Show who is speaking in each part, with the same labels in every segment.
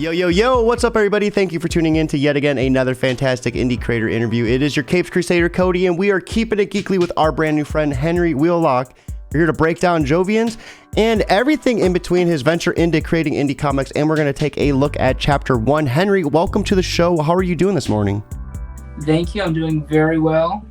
Speaker 1: Yo, what's up, everybody? Thank you for tuning in to yet again another fantastic indie creator interview. It is your Capes Crusader, Cody, and we are keeping it geekly with our brand new friend, Henry Wheelock. We're here to break down Jovians and everything in between his venture into creating indie comics, and we're going to take a look at Chapter 1. Henry, welcome to the show. How are you doing this morning?
Speaker 2: Thank you. I'm doing very well.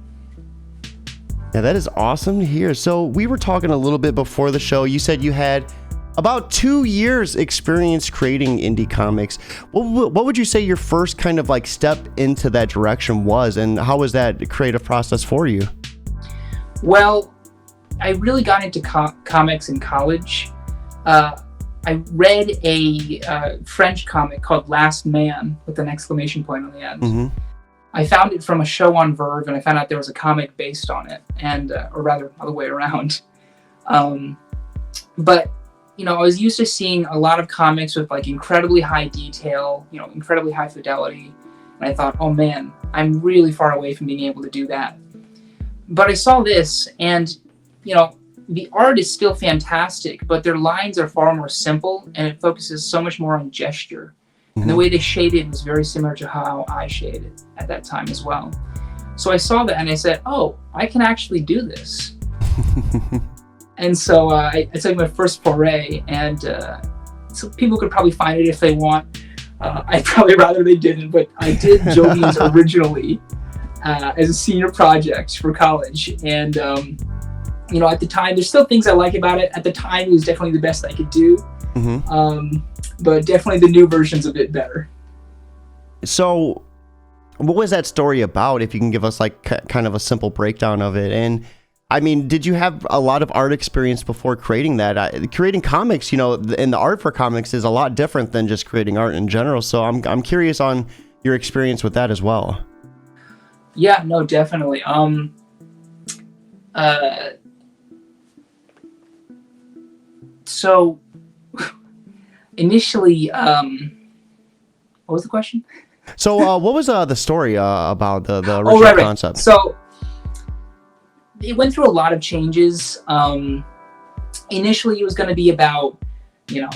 Speaker 1: Yeah, that is awesome to hear. So we were talking a little bit before the show. You said you had about 2 years experience creating indie comics. What would you say your first kind of like step into that direction was, and how was that creative process for you?
Speaker 2: Well, I really got into comics in college. I read a French comic called Last Man with an exclamation point on the end.
Speaker 1: Mm-hmm.
Speaker 2: I found it from a show on Verve, and I found out there was a comic based on it, and or rather, other way around. But you know, I was used to seeing a lot of comics with like incredibly high detail, you know, incredibly high fidelity. And I thought, oh man, I'm really far away from being able to do that. But I saw this and, you know, the art is still fantastic, but their lines are far more simple and it focuses so much more on gesture. Mm-hmm. And the way they shaded was very similar to how I shaded at that time as well. So I saw that and I said, oh, I can actually do this. And so I took my first foray, and so people could probably find it if they want. I'd probably rather they didn't, but I did Jovians originally as a senior project for college. And, you know, at the time, there's still things I like about it. At the time, it was definitely the best I could do. Mm-hmm. But definitely the new version's a bit better.
Speaker 1: So what was that story about, if you can give us like kind of a simple breakdown of it? And I mean, did you have a lot of art experience before creating that? Creating comics, you know, and the art for comics is a lot different than just creating art in general. So I'm curious on your experience with that as well.
Speaker 2: Yeah, no, definitely. So initially, what was the question?
Speaker 1: So what was the story about the original concept?
Speaker 2: So it went through a lot of changes. Initially, it was going to be about, you know,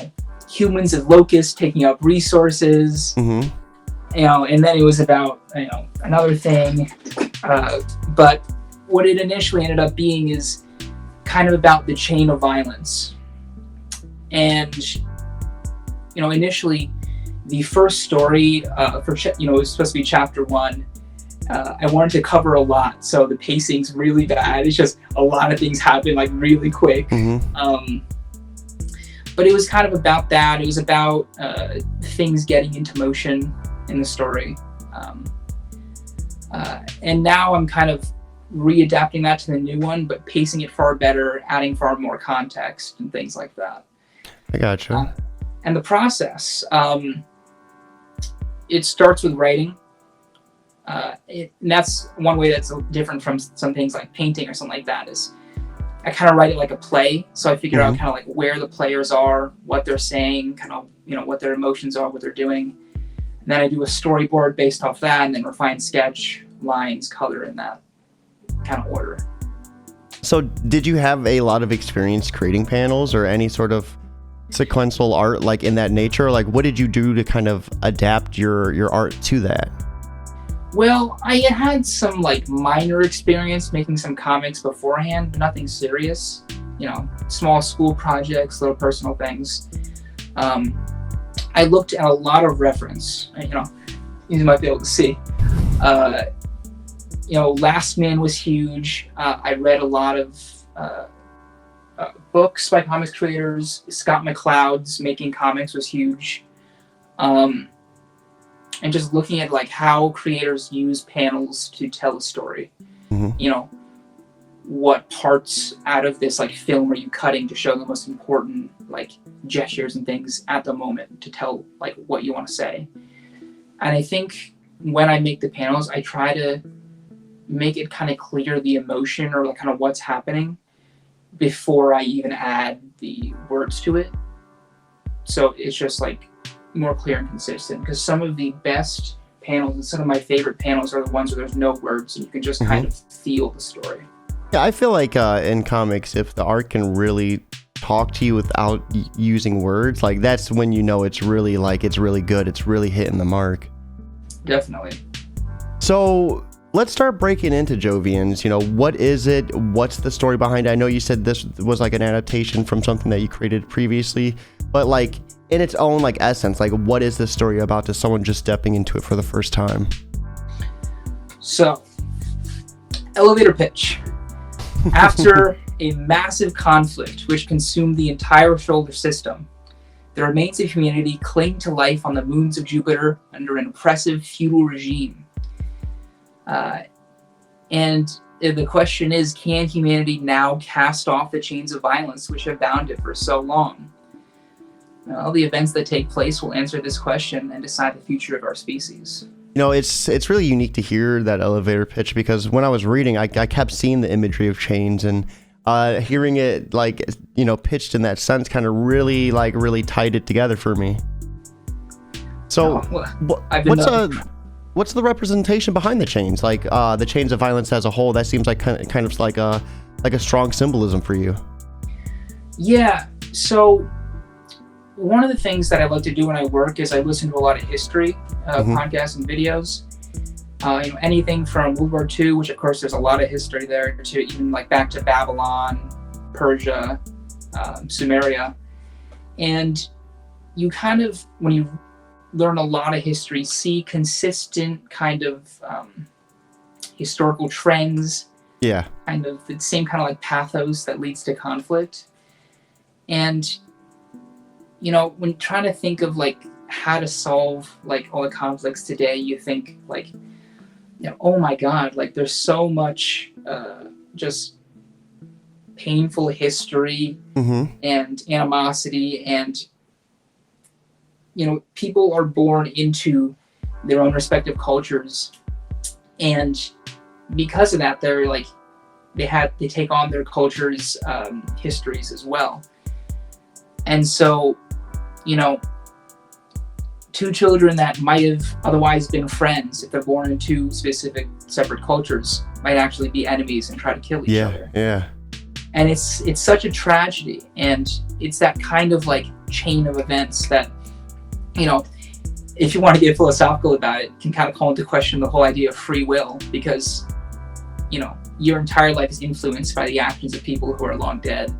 Speaker 2: humans as locusts taking up resources, mm-hmm. you know, and then it was about, you know, another thing. But what it initially ended up being is kind of about the chain of violence. And, you know, initially, the first story it was supposed to be Chapter 1. I wanted to cover a lot, so the pacing's really bad. It's just a lot of things happen like really quick. Mm-hmm. But it was kind of about that. It was about things getting into motion in the story. And now I'm kind of readapting that to the new one, but pacing it far better, adding far more context and things like that.
Speaker 1: I gotcha.
Speaker 2: And the process, it starts with writing. And that's one way that's different from some things like painting or something like that, is I kind of write it like a play. So I figure out kind of like where the players are, what they're saying, kind of, you know, what their emotions are, what they're doing. And then I do a storyboard based off that, and then refine sketch, lines, color in that kind of order.
Speaker 1: So did you have a lot of experience creating panels or any sort of sequential art like in that nature? Like what did you do to kind of adapt your art to that?
Speaker 2: Well, I had some like minor experience making some comics beforehand, but nothing serious. You know, small school projects, little personal things. I looked at a lot of reference. You know, you might be able to see. You know, Last Man was huge. I read a lot of books by comics creators. Scott McCloud's Making Comics was huge. And just looking at like how creators use panels to tell a story. Mm-hmm. You know, what parts out of this like film are you cutting to show the most important like gestures and things at the moment to tell like what you want to say. And I think when I make the panels, I try to make it kind of clear the emotion or like kind of what's happening before I even add the words to it. So it's just like more clear and consistent, because some of the best panels and some of my favorite panels are the ones where there's no words and you can just kind of feel the story.
Speaker 1: Yeah, I feel like in comics, if the art can really talk to you without using words, like that's when you know it's really good. It's really hitting the mark.
Speaker 2: Definitely.
Speaker 1: So let's start breaking into Jovians. You know, what is it? What's the story behind it? I know you said this was like an adaptation from something that you created previously, but like in its own like essence, like what is this story about to someone just stepping into it for the first time?
Speaker 2: So, elevator pitch. After a massive conflict which consumed the entire solar system, the remains of humanity cling to life on the moons of Jupiter under an oppressive feudal regime. And the question is, can humanity now cast off the chains of violence which have bound it for so long? Well, the events that take place will answer this question and decide the future of our species.
Speaker 1: You know, it's really unique to hear that elevator pitch, because when I was reading, I kept seeing the imagery of chains, and hearing it like, you know, pitched in that sense kind of really tied it together for me. So what's the representation behind the chains? Like the chains of violence as a whole, that seems like kind of like a strong symbolism for you.
Speaker 2: Yeah. So one of the things that I like to do when I work is I listen to a lot of history podcasts and videos. You know, anything from World War II, which of course there's a lot of history there, to even like back to Babylon, Persia, Sumeria. And you kind of, when you learn a lot of history, see consistent kind of historical trends.
Speaker 1: Yeah.
Speaker 2: Kind of the same kind of like pathos that leads to conflict. And, you know, when trying to think of like how to solve like all the conflicts today, you think like, you know, oh my God, like there's so much just painful history and animosity, and, you know, people are born into their own respective cultures, and because of that, they're like, they take on their culture's histories as well. And so, you know, two children that might have otherwise been friends, if they're born in two specific separate cultures, might actually be enemies and try to kill each other.
Speaker 1: Yeah.
Speaker 2: And it's such a tragedy, and it's that kind of like chain of events that, you know, if you want to get philosophical about it, can kind of call into question the whole idea of free will, because, you know, your entire life is influenced by the actions of people who are long dead.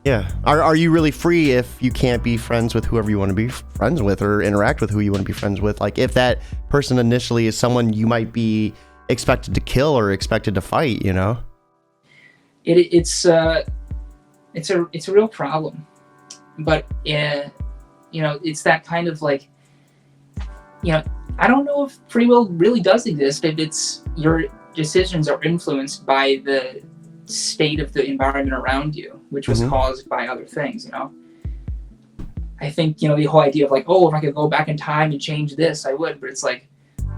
Speaker 1: Yeah. Are you really free if you can't be friends with whoever you want to be friends with, or interact with who you want to be friends with? Like if that person initially is someone you might be expected to kill or expected to fight, you know?
Speaker 2: It's a real problem, but you know, it's that kind of like, you know, I don't know if free will really does exist, if it's your decisions are influenced by the state of the environment around you, which was caused by other things, you know? I think, you know, the whole idea of like, oh, if I could go back in time and change this, I would, but it's like,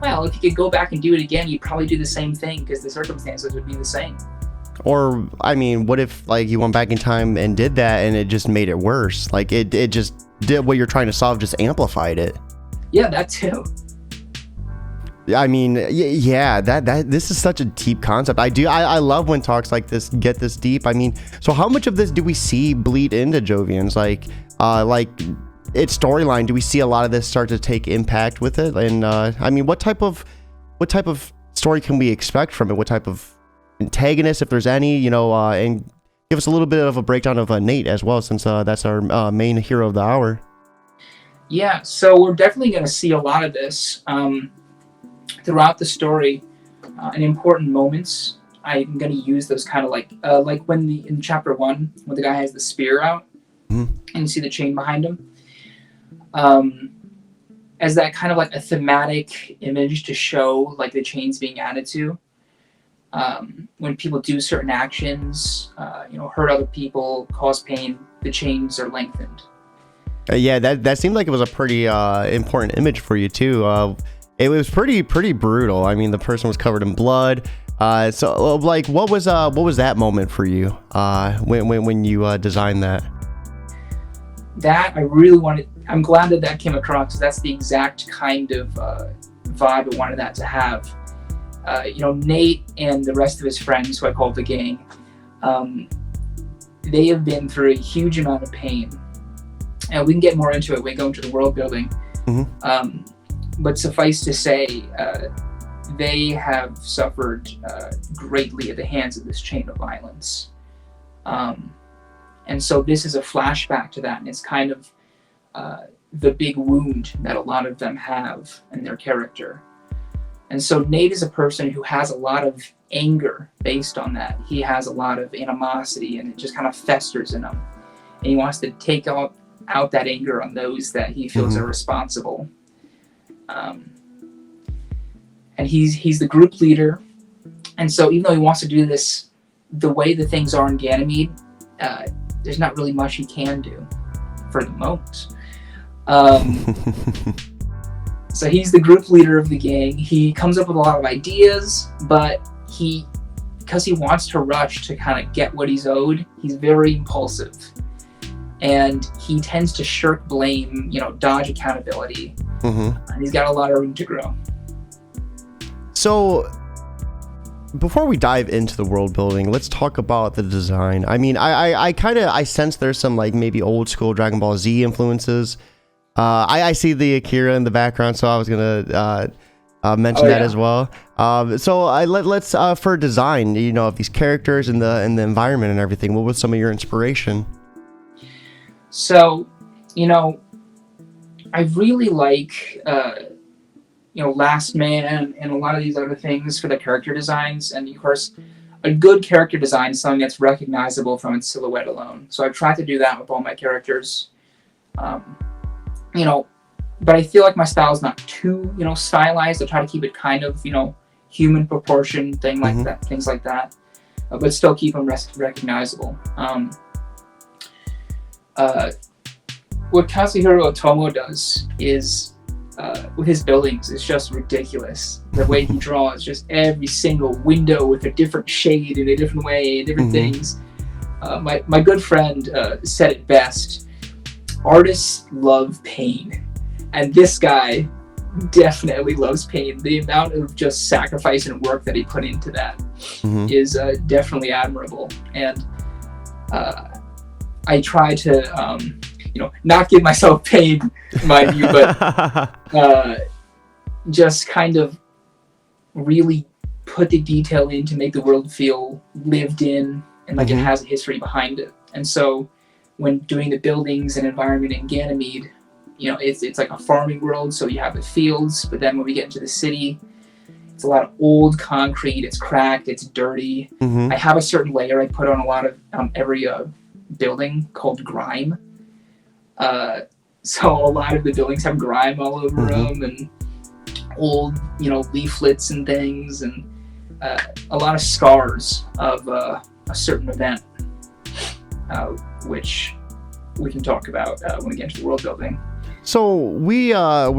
Speaker 2: well, if you could go back and do it again, you'd probably do the same thing because the circumstances would be the same.
Speaker 1: Or, I mean, what if like you went back in time and did that and it just made it worse? Like it just did what you're trying to solve, just amplified it.
Speaker 2: Yeah, that too.
Speaker 1: I mean, yeah, that this is such a deep concept. I love when talks like this get this deep. I mean, so how much of this do we see bleed into Jovians? Like its storyline, do we see a lot of this start to take impact with it? And I mean, what type of story can we expect from it? What type of antagonist, if there's any, you know, and give us a little bit of a breakdown of Nate as well, since that's our main hero of the hour.
Speaker 2: Yeah, so we're definitely going to see a lot of this throughout the story, in important moments. I'm going to use those kind of like when in chapter 1, when the guy has the spear out and you see the chain behind him, as that kind of like a thematic image to show like the chains being added to. When people do certain actions, you know, hurt other people, cause pain, the chains are lengthened.
Speaker 1: Yeah, that seemed like it was a pretty important image for you too. It was pretty brutal. I mean, the person was covered in blood. So like, what was that moment for you when you designed that?
Speaker 2: That I really wanted. I'm glad that came across, because that's the exact kind of vibe I wanted that to have. You know, Nate and the rest of his friends, who I call the gang, they have been through a huge amount of pain, and we can get more into it when we go into the world building. But suffice to say, they have suffered greatly at the hands of this chain of violence. And so this is a flashback to that, and it's kind of the big wound that a lot of them have in their character. And so Nate is a person who has a lot of anger based on that. He has a lot of animosity, and it just kind of festers in him. And he wants to take out that anger on those that he feels are responsible. And he's the group leader. And so even though he wants to do this the way the things are in Ganymede, there's not really much he can do for the moment. So he's the group leader of the gang. He comes up with a lot of ideas, but because he wants to rush to kind of get what he's owed, he's very impulsive. And he tends to shirk blame, dodge accountability. And he's got a lot of room to grow.
Speaker 1: So before we dive into the world building, let's talk about the design. I mean, I sense there's some like maybe old school Dragon Ball Z influences. I see the Akira in the background, so I was gonna mention that as well. So let's for design, of these characters and the environment and everything. What was some of your inspiration?
Speaker 2: So, I really like Last Man and a lot of these other things for the character designs, and of course, a good character design is something that's recognizable from its silhouette alone. So I've tried to do that with all my characters. But I feel like my style is not too, stylized. I try to keep it kind of, human proportion, things like that, but still keep them recognizable. What Kazuhiro Otomo does is, with his buildings, it's just ridiculous. The way he draws, just every single window with a different shade in a different way, and different things. My good friend said it best. Artists love pain, and this guy definitely loves pain. The amount of just sacrifice and work that he put into that is definitely admirable. And I try to not give myself pain, mind you, but just kind of really put the detail in to make the world feel lived in and like it has a history behind it. And so when doing the buildings and environment in Ganymede, it's like a farming world, so you have the fields, but then when we get into the city, it's a lot of old concrete, it's cracked, it's dirty. I have a certain layer I put on a lot of every building called grime. So a lot of the buildings have grime all over them, and old, leaflets and things, and a lot of scars of a certain event, which we can talk about when we get into the world building.
Speaker 1: So we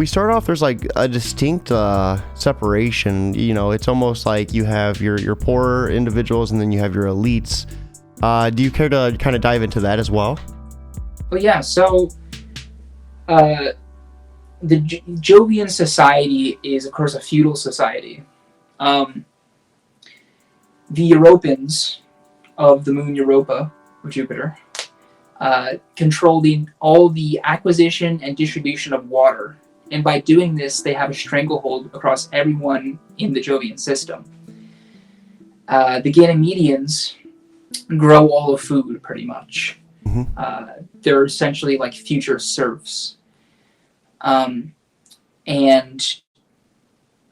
Speaker 1: start off, there's like a distinct separation. It's almost like you have your poorer individuals, and then you have your elites. Do you care to kind of dive into that as well?
Speaker 2: Well, yeah. So the Jovian society is, of course, a feudal society. The Europans of the moon Europa, or Jupiter, controlling all the acquisition and distribution of water. And by doing this, they have a stranglehold across everyone in the Jovian system. The Ganymedians grow all the food, pretty much. They're essentially like future serfs. And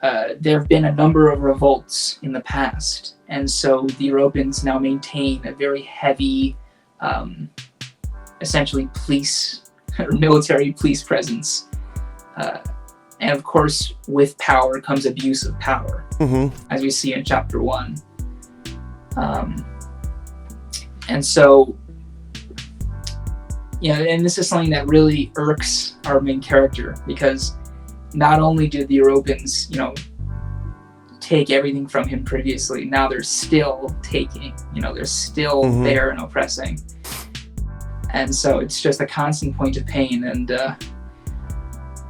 Speaker 2: there have been a number of revolts in the past. And so the Europans now maintain a very heavy, essentially police or military police presence. And of course, with power comes abuse of power, as we see in chapter 1. And so, and this is something that really irks our main character, because not only did the Europans, take everything from him previously, now they're still taking, they're still there and oppressing. And so it's just a constant point of pain, and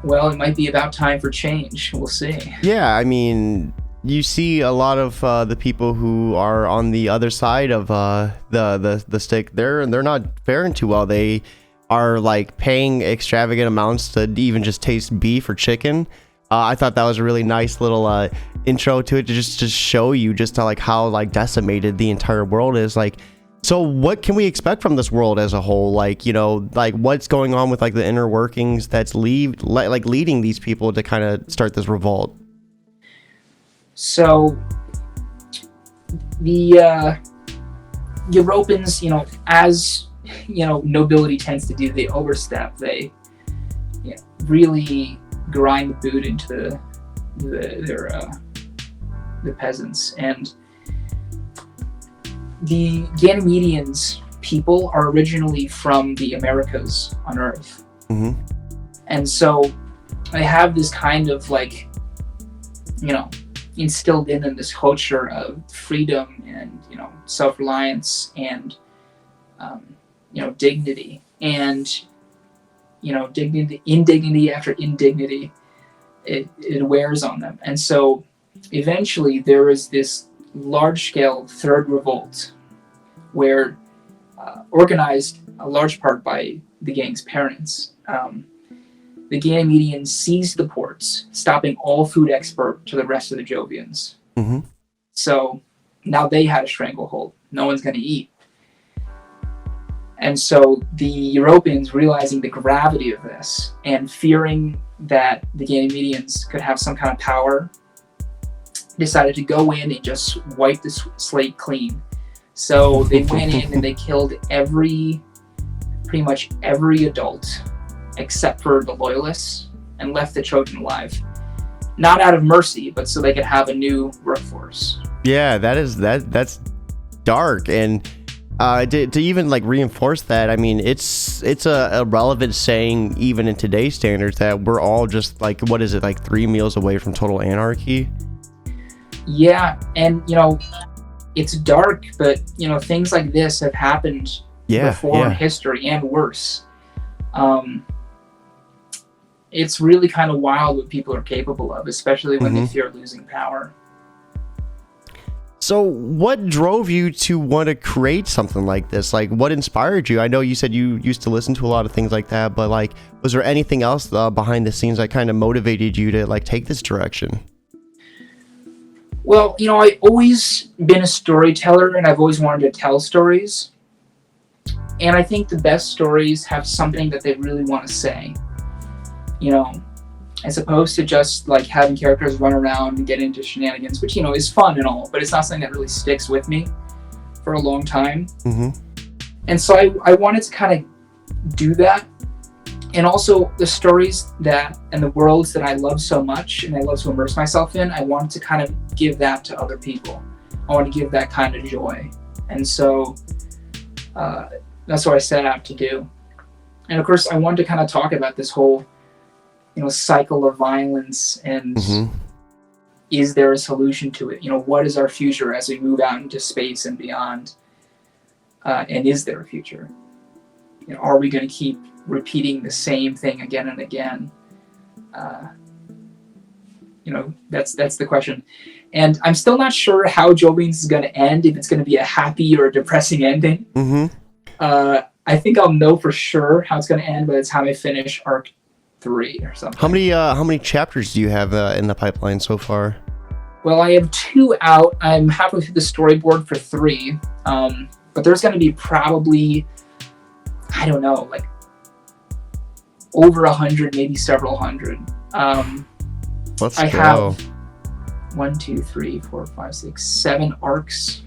Speaker 2: well, it might be about time for change. We'll see.
Speaker 1: Yeah, I mean, you see a lot of the people who are on the other side of the stick. They're not faring too well. They are like paying extravagant amounts to even just taste beef or chicken. I thought that was a really nice little intro to it, to just show you just how like decimated the entire world is. Like, so what can we expect from this world as a whole? Like, you know, like what's going on with like the inner workings that's leading these people to kind of start this revolt?
Speaker 2: So the Europans, you know, as you know, nobility tends to do, they overstep. They really grind the boot into the peasants. And the Ganymedians people are originally from the Americas on Earth.
Speaker 1: Mm-hmm.
Speaker 2: And so they have this kind of like, you know, instilled in them this culture of freedom and, you know, self-reliance and, you know, dignity. And, you know, indignity after indignity, it wears on them. And so eventually there is this large-scale third revolt where, organized a large part by the gang's parents, the Ganymedians seized the ports, stopping all food export to the rest of the Jovians.
Speaker 1: Mm-hmm.
Speaker 2: So now they had a stranglehold. No one's going to eat. And so the Europeans, realizing the gravity of this and fearing that the Ganymedians could have some kind of power, decided to go in and just wipe the slate clean. So they went in and they killed pretty much every adult except for the loyalists, and left the Trojan alive. Not out of mercy, but so they could have a new workforce.
Speaker 1: Yeah, that's dark. And to even like reinforce that, I mean, it's a relevant saying even in today's standards that we're all just like, what is it, like 3 meals away from total anarchy?
Speaker 2: Yeah, and you know, it's dark, but you know, things like this have happened before in history and worse. It's really kind of wild what people are capable of, especially when they fear losing power.
Speaker 1: So what drove you to want to create something like this? Like, what inspired you? I know you said you used to listen to a lot of things like that, but like, was there anything else behind the scenes that kind of motivated you to like take this direction?
Speaker 2: Well, you know, I've always been a storyteller and I've always wanted to tell stories. And I think the best stories have something that they really want to say. You know, as opposed to just like having characters run around and get into shenanigans, which, you know, is fun and all, but it's not something that really sticks with me for a long time.
Speaker 1: Mm-hmm.
Speaker 2: And so I wanted to kind of do that. And also the stories that and the worlds that I love so much and I love to immerse myself in, I wanted to kind of give that to other people. I want to give that kind of joy. And so that's what I set out to do. And of course, I wanted to kind of talk about this whole, you know, cycle of violence and is there a solution to it? You know, what is our future as we move out into space and beyond? And is there a future? You know, are we going to keep repeating the same thing again and again? You know, that's the question. And I'm still not sure how Jovians is going to end, if it's going to be a happy or a depressing ending. I think I'll know for sure how it's going to end by the time I finish arc 3 or something.
Speaker 1: How many chapters do you have in the pipeline so far?
Speaker 2: Well, I have 2 out. I'm halfway through the storyboard for 3. But there's going to be probably, I don't know, like over 100, maybe several hundred.
Speaker 1: Let's
Speaker 2: I
Speaker 1: go.
Speaker 2: have 1, 2, 3, 4, 5, 6, 7 arcs.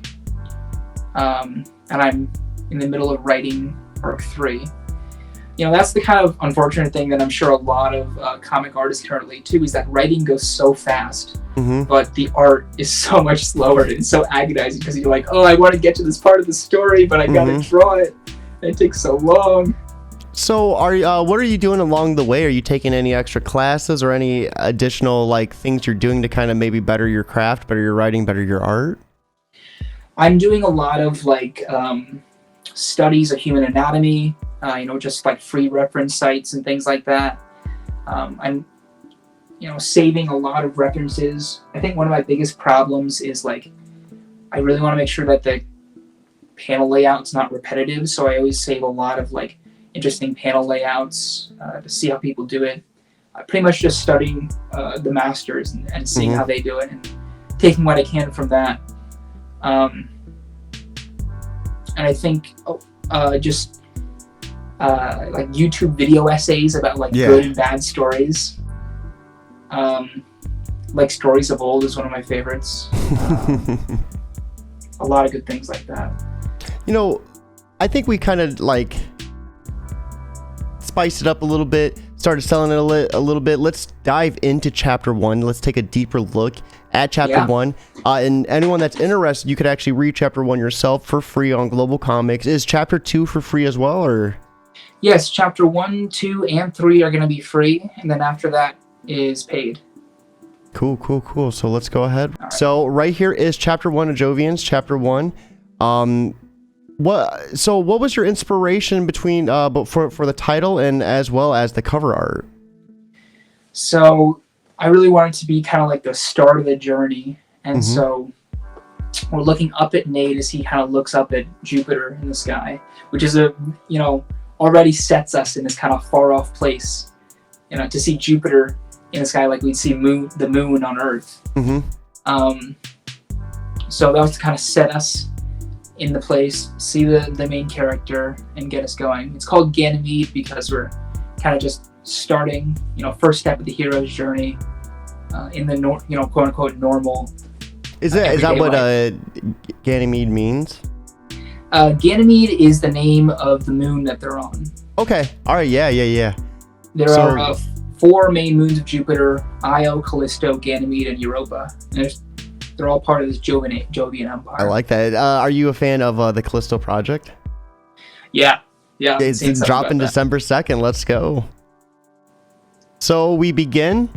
Speaker 2: And I'm in the middle of writing arc 3. You know, that's the kind of unfortunate thing that I'm sure a lot of comic artists can relate to, is that writing goes so fast, but the art is so much slower and so agonizing because you're like, oh, I want to get to this part of the story, but I gotta draw it. And it takes so long.
Speaker 1: So what are you doing along the way? Are you taking any extra classes or any additional like things you're doing to kind of maybe better your craft, better your writing, better your art?
Speaker 2: I'm doing a lot of like studies of human anatomy, you know, just like free reference sites and things like that. I'm saving a lot of references. I think one of my biggest problems is like I really want to make sure that the panel layout's not repetitive, so I always save a lot of like interesting panel layouts to see how people do it. Pretty much just studying the masters and seeing how they do it and taking what I can from that. And I think just like YouTube video essays about like good and bad stories. Like Stories of Old is one of my favorites. A lot of good things like that.
Speaker 1: I think we kind of like spiced it up a little bit, started selling it a little bit. Let's dive into chapter 1. Let's take a deeper look at chapter 1. And anyone that's interested, you could actually read chapter 1 yourself for free on Global Comics. Is chapter 2 for free as well, or?
Speaker 2: Yes, chapter 1, 2, and 3 are going to be free, and then after that is paid.
Speaker 1: Cool. So let's go ahead.
Speaker 2: Right.
Speaker 1: So right here is chapter 1 of Jovians, chapter 1. What was your inspiration between for the title and as well as the cover art?
Speaker 2: So I really wanted to be kind of like the start of the journey, and so we're looking up at Nate as he kind of looks up at Jupiter in the sky, which is already sets us in this kind of far off place. To see Jupiter in the sky like we'd see the moon on Earth. So that was to kind of set us in the place, see the main character, and get us going. It's called Ganymede because we're kind of just starting, first step of the hero's journey in the quote unquote normal.
Speaker 1: Is that what Ganymede means?
Speaker 2: Ganymede is the name of the moon that they're on. Okay.
Speaker 1: All right. Yeah.
Speaker 2: There are 4 main moons of Jupiter: Io, Callisto, Ganymede, and Europa. And they're all part of this Jovian empire.
Speaker 1: I like that. Are you a fan of the Callisto project?
Speaker 2: Yeah.
Speaker 1: It's dropping December 2nd. Let's go. So we begin,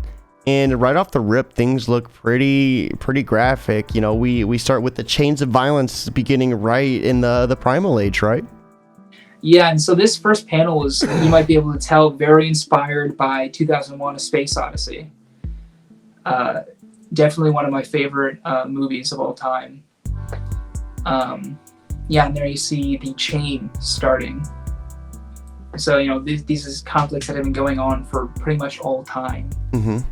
Speaker 1: and right off the rip, things look pretty graphic. We start with the chains of violence beginning right in the primal age, right?
Speaker 2: Yeah, and so this first panel is, you might be able to tell, very inspired by 2001: A Space Odyssey. Definitely one of my favorite movies of all time. And there you see the chain starting. So, these are conflicts that have been going on for pretty much all time.
Speaker 1: And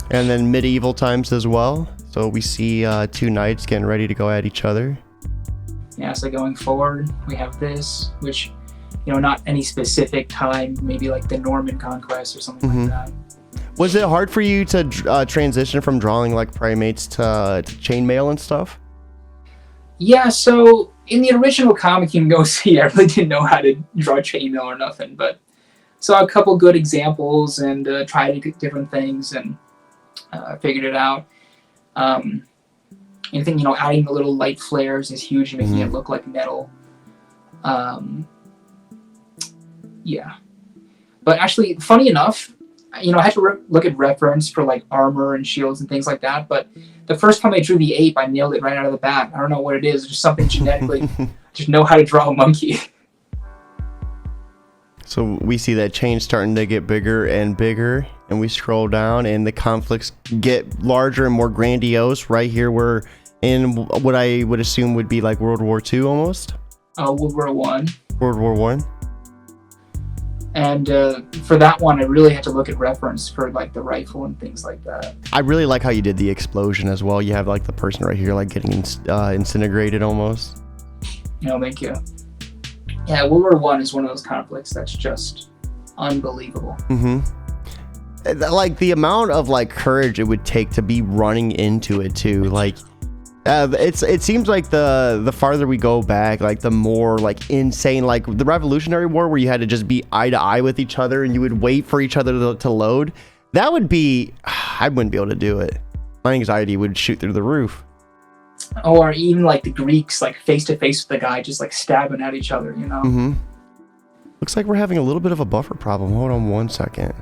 Speaker 1: then medieval times as well. So we see 2 knights getting ready to go at each other.
Speaker 2: Yeah, so going forward, we have this, which, not any specific time, maybe like the Norman conquest or something like that.
Speaker 1: Was it hard for you to transition from drawing like primates to chainmail and stuff?
Speaker 2: Yeah, so in the original comic, you can go see, I really didn't know how to draw chainmail or nothing, but saw a couple good examples and tried different things and figured it out. I think, adding the little light flares is huge, making it look like metal. Yeah. But actually, funny enough, I had to look at reference for like armor and shields and things like that. But the first time I drew the ape, I nailed it right out of the bat. I don't know what it is. It's just something genetically. Just know how to draw a monkey.
Speaker 1: So we see that chain starting to get bigger and bigger, and we scroll down, and the conflicts get larger and more grandiose. Right here, we're in what I would assume would be like World War II almost.
Speaker 2: World War I.
Speaker 1: World War I.
Speaker 2: And for that one, I really had to look at reference for like the rifle and things like that.
Speaker 1: I really like how you did the explosion as well. You have like the person right here like getting incinerated almost.
Speaker 2: Thank you. Yeah, World War I is one of those conflicts that's just unbelievable.
Speaker 1: Like the amount of like courage it would take to be running into it too. Like it seems like the farther we go back, like the more like insane, like the Revolutionary War, where you had to just be eye to eye with each other and you would wait for each other to load. That would be, I wouldn't be able to do it. My anxiety would shoot through the roof.
Speaker 2: Or even like the Greeks, like face to face with the guy, just like stabbing at each other,
Speaker 1: Looks like we're having a little bit of a buffer problem. Hold on 1 second.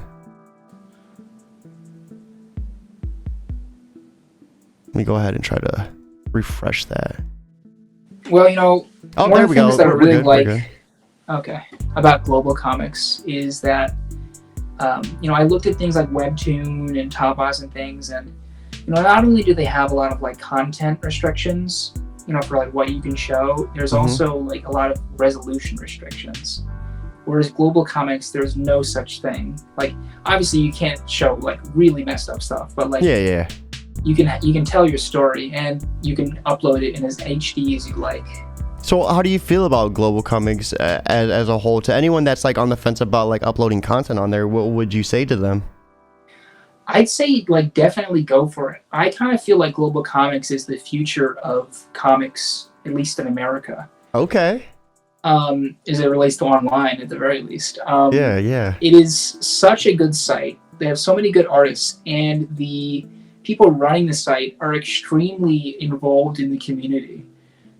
Speaker 1: Let me go ahead and try to refresh that.
Speaker 2: Well, one of the things that I really like
Speaker 1: Okay.
Speaker 2: about Global Comics is that I looked at things like Webtoon and Tapas and things, and not only do they have a lot of like content restrictions, for like what you can show, there's also like a lot of resolution restrictions. Whereas Global Comics, there's no such thing. Like, obviously you can't show like really messed up stuff, but like you can tell your story and you can upload it in as HD as you like.
Speaker 1: So how do you feel about Global Comics as a whole? To anyone that's like on the fence about like uploading content on there, what would you say to them?
Speaker 2: I'd say like definitely go for it. I kind of feel like Global Comics is the future of comics, at least in America.
Speaker 1: Okay.
Speaker 2: As it relates to online at the very least.
Speaker 1: Yeah.
Speaker 2: It is such a good site. They have so many good artists, and the people running the site are extremely involved in the community.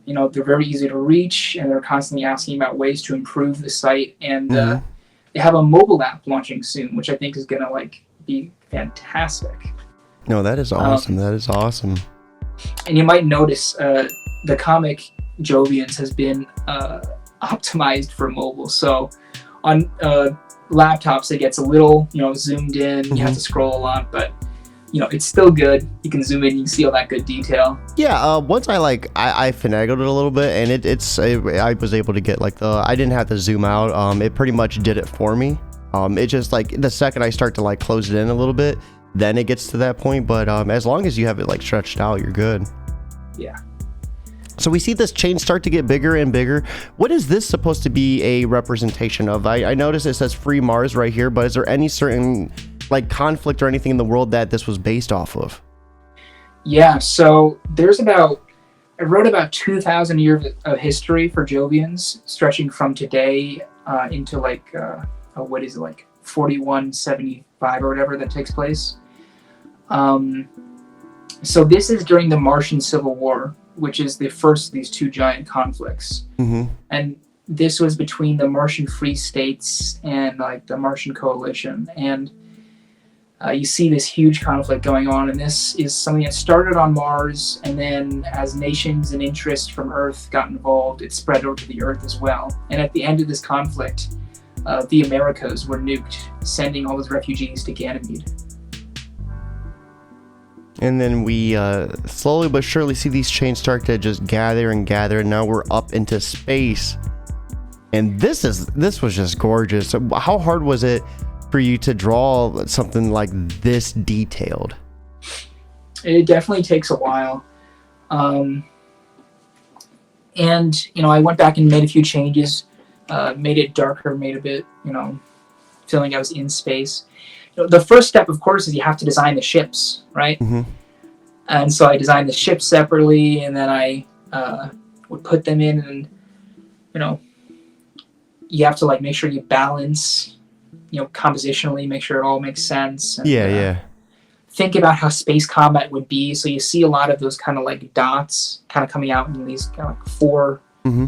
Speaker 2: They're very easy to reach, and they're constantly asking about ways to improve the site. And they have a mobile app launching soon, which I think is gonna like be fantastic.
Speaker 1: No, that is awesome. That is awesome.
Speaker 2: And you might notice the comic Jovians has been optimized for mobile. So on laptops, it gets a little, zoomed in. You have to scroll a lot, but it's still good. You can zoom in, you can see all that good detail. Yeah,
Speaker 1: once I finagled it a little bit, and I was able to get like I didn't have to zoom out. It pretty much did it for me. It just like the second I start to like close it in a little bit, then it gets to that point. But as long as you have it like stretched out, you're good.
Speaker 2: Yeah.
Speaker 1: So we see this chain start to get bigger and bigger. What is this supposed to be a representation of? I notice it says Free Mars right here, but is there any certain like conflict or anything in the world that this was based off of?
Speaker 2: Yeah, so I wrote about 2,000 years of history for Jovians, stretching from today into like, what is it, like 4175 or whatever that takes place. So this is during the Martian Civil War, which is the first of these two giant conflicts. And this was between the Martian Free States and like the Martian Coalition. And you see this huge conflict going on, and this is something that started on Mars, and then as nations and interests from Earth got involved, it spread over to the Earth as well. And at the end of this conflict, the Americas were nuked, sending all those refugees to Ganymede.
Speaker 1: And then we slowly but surely see these chains start to just gather and gather, and now we're up into space. And this was just gorgeous. So how hard was it for you to draw something like this detailed?
Speaker 2: It definitely takes a while. And I went back and made a few changes, made it darker, made a bit, feeling I was in space. The first step, of course, is you have to design the ships, right? And so I designed the ships separately, and then I would put them in, and you have to like make sure you balance, compositionally, make sure it all makes sense. And, think about how space combat would be. So you see a lot of those kind of like dots kind of coming out in these kind of like four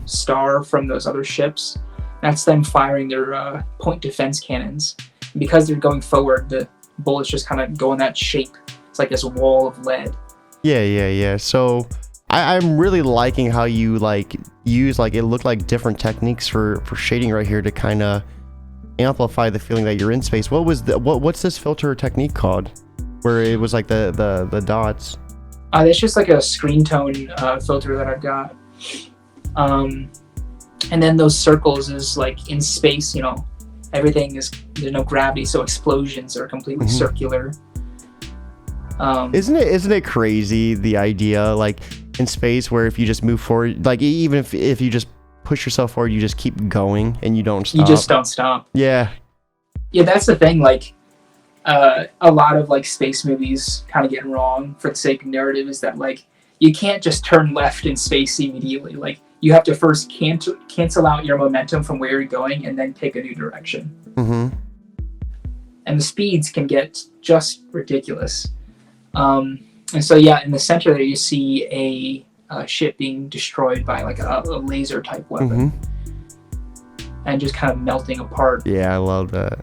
Speaker 2: star from those other ships. That's them firing their point defense cannons. And because they're going forward, the bullets just kind of go in that shape. It's like this wall of lead.
Speaker 1: Yeah. So I'm really liking how you like use like it looked like different techniques for shading right here to kind of amplify the feeling that you're in space. What's this filter technique called, where it was like the dots?
Speaker 2: It's just like a screen tone filter that I've got. And then those circles is like in space, everything is, there's no gravity, so explosions are completely circular.
Speaker 1: Isn't it crazy, the idea like in space where if you just move forward, like even if you just push yourself forward, you just keep going and you don't stop.
Speaker 2: You just don't stop.
Speaker 1: Yeah,
Speaker 2: that's the thing. Like a lot of like space movies kind of get wrong for the sake of narrative is that like you can't just turn left in space immediately. Like you have to first cancel out your momentum from where you're going and then take a new direction. And the speeds can get just ridiculous. And so in the center there you see a ship being destroyed by like a laser type weapon, and just kind of melting apart.
Speaker 1: Yeah, I love that.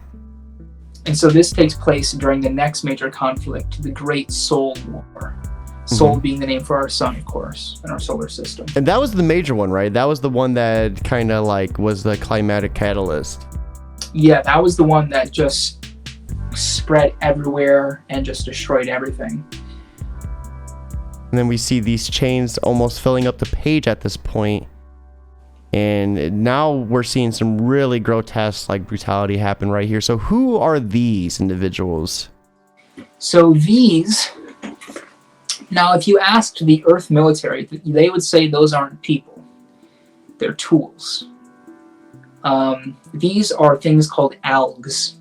Speaker 2: And so this takes place during the next major conflict, the Great Sol War. Sol being the name for our sun, of course, in our solar system.
Speaker 1: And that was the major one, right? That was the one that kind of like was the climatic catalyst.
Speaker 2: Yeah, that was the one that just spread everywhere and just destroyed everything.
Speaker 1: And then we see these chains almost filling up the page at this point. And now we're seeing some really grotesque like brutality happen right here. So who are these individuals?
Speaker 2: So these, now if you asked the Earth military, they would say those aren't people. They're tools. These are things called algs,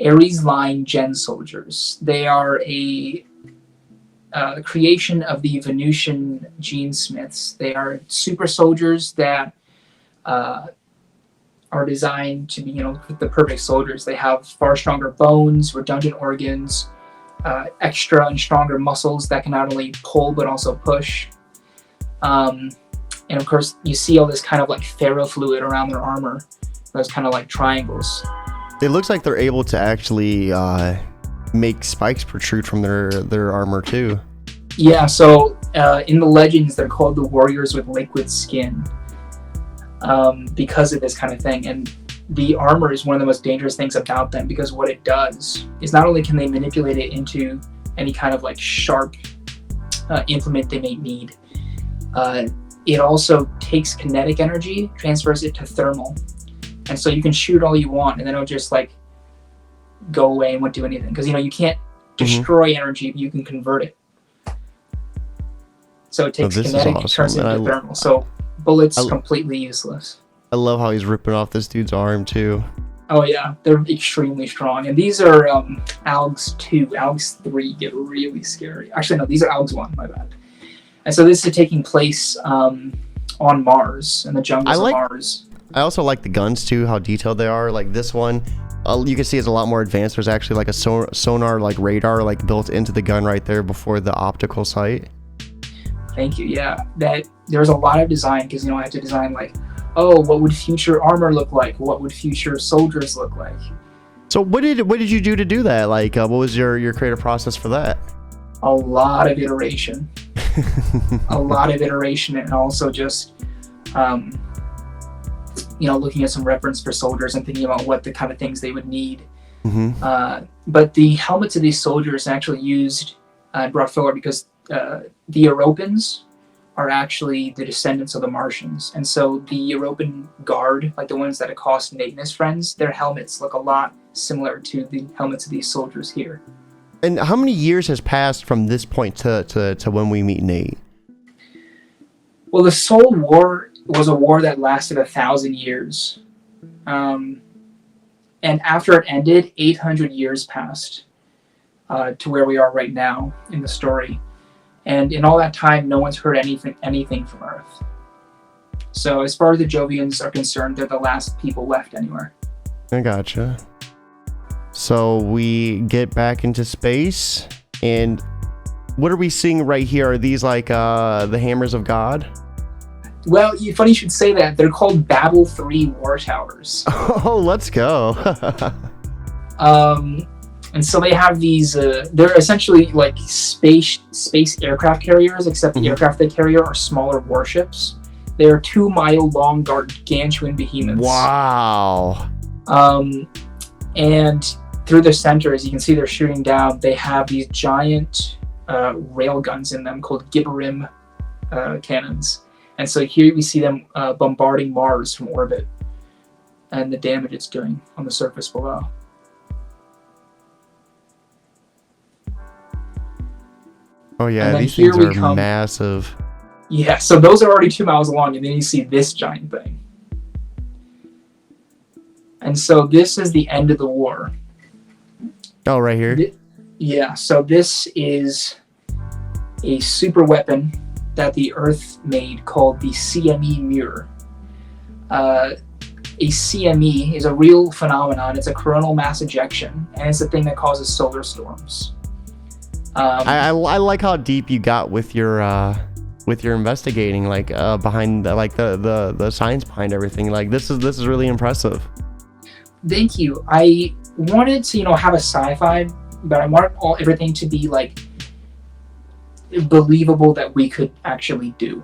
Speaker 2: Ares Line Gen Soldiers. They are a creation of the Venusian gene smiths. They are super soldiers that are designed to be, the perfect soldiers. They have far stronger bones, redundant organs, extra and stronger muscles that can not only pull but also push. And of course, you see all this kind of like ferrofluid around their armor. Those kind of like triangles.
Speaker 1: It looks like they're able to actually make spikes protrude from their armor too.
Speaker 2: Yeah, so in the legends, they're called the warriors with liquid skin because of this kind of thing. And the armor is one of the most dangerous things about them, because what it does is not only can they manipulate it into any kind of like sharp implement they may need, it also takes kinetic energy, transfers it to thermal. And so you can shoot all you want and then it'll just like go away and won't do anything, because you can't destroy energy, but you can convert it. So it takes kinetic and turns it into thermal. So bullets completely useless.
Speaker 1: I love how he's ripping off this dude's arm too.
Speaker 2: Oh yeah, they're extremely strong. And these are ALGs 2. ALGs 3 get really scary. Actually no, these are ALGs 1, my bad. And so this is taking place on Mars, in the jungles of Mars.
Speaker 1: I also like the guns too, how detailed they are. Like this one, you can see it's a lot more advanced. There's actually like a sonar like radar like built into the gun right there before the optical sight.
Speaker 2: Thank you. Yeah, that there's a lot of design, because I have to design like, oh, what would future armor look like? What would future soldiers look like?
Speaker 1: So what did you do to do that? Like, what was your creative process for that?
Speaker 2: A lot of iteration. A lot of iteration, and also just looking at some reference for soldiers and thinking about what the kind of things they would need. But the helmets of these soldiers actually used and brought forward because the Europans are actually the descendants of the Martians. And so the European Guard, like the ones that accost Nate and his friends, their helmets look a lot similar to the helmets of these soldiers here.
Speaker 1: And how many years has passed from this point to when we meet Nate?
Speaker 2: Well, the Soul War was a war that lasted 1,000 years. And after it ended, 800 years passed to where we are right now in the story. And in all that time, no one's heard anything from Earth. So as far as the Jovians are concerned, they're the last people left anywhere.
Speaker 1: I gotcha. So we get back into space, and what are we seeing right here? Are these like the hammers of God?
Speaker 2: Well, funny you should say that. They're called Babel 3 War Towers.
Speaker 1: Oh, let's go.
Speaker 2: And so they have these, they're essentially like space aircraft carriers, except the aircraft they carry are smaller warships. They're 2-mile-long gargantuan behemoths.
Speaker 1: Wow.
Speaker 2: And through the center, as you can see, they're shooting down. They have these giant rail guns in them called Gibberim cannons. And so here we see them bombarding Mars from orbit and the damage it's doing on the surface below.
Speaker 1: Oh yeah, these things are massive.
Speaker 2: Yeah, so those are already 2 miles long, and then you see this giant thing. And so this is the end of the war.
Speaker 1: Oh, right here?
Speaker 2: Yeah, so this is a super weapon that the Earth made called the CME mirror. A CME is a real phenomenon. It's a coronal mass ejection, and it's a thing that causes solar storms.
Speaker 1: I like how deep you got with your investigating, like behind the science behind everything. Like this is really impressive.
Speaker 2: Thank you. I wanted to have a sci-fi, but I wanted everything to be like believable that we could actually do.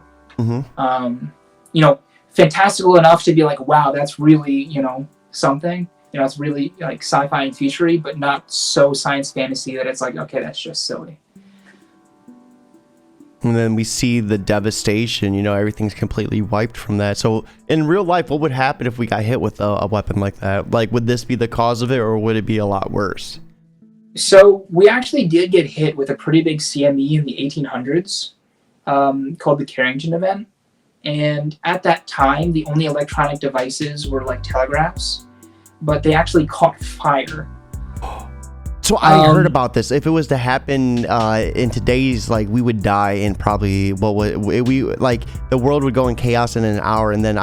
Speaker 2: Fantastical enough to be like, wow, that's really something, It's really like sci-fi and futury, but not so science fantasy that it's like, okay, that's just silly.
Speaker 1: And then we see the devastation, everything's completely wiped from that. So in real life, what would happen if we got hit with a weapon like that? Like, would this be the cause of it, or would it be a lot worse?
Speaker 2: So we actually did get hit with a pretty big CME in the 1800s, called the Carrington event. And at that time, the only electronic devices were like telegraphs, but they actually caught fire.
Speaker 1: So I heard about this. If it was to happen in today's, like, we would die in probably the world would go in chaos in an hour, and then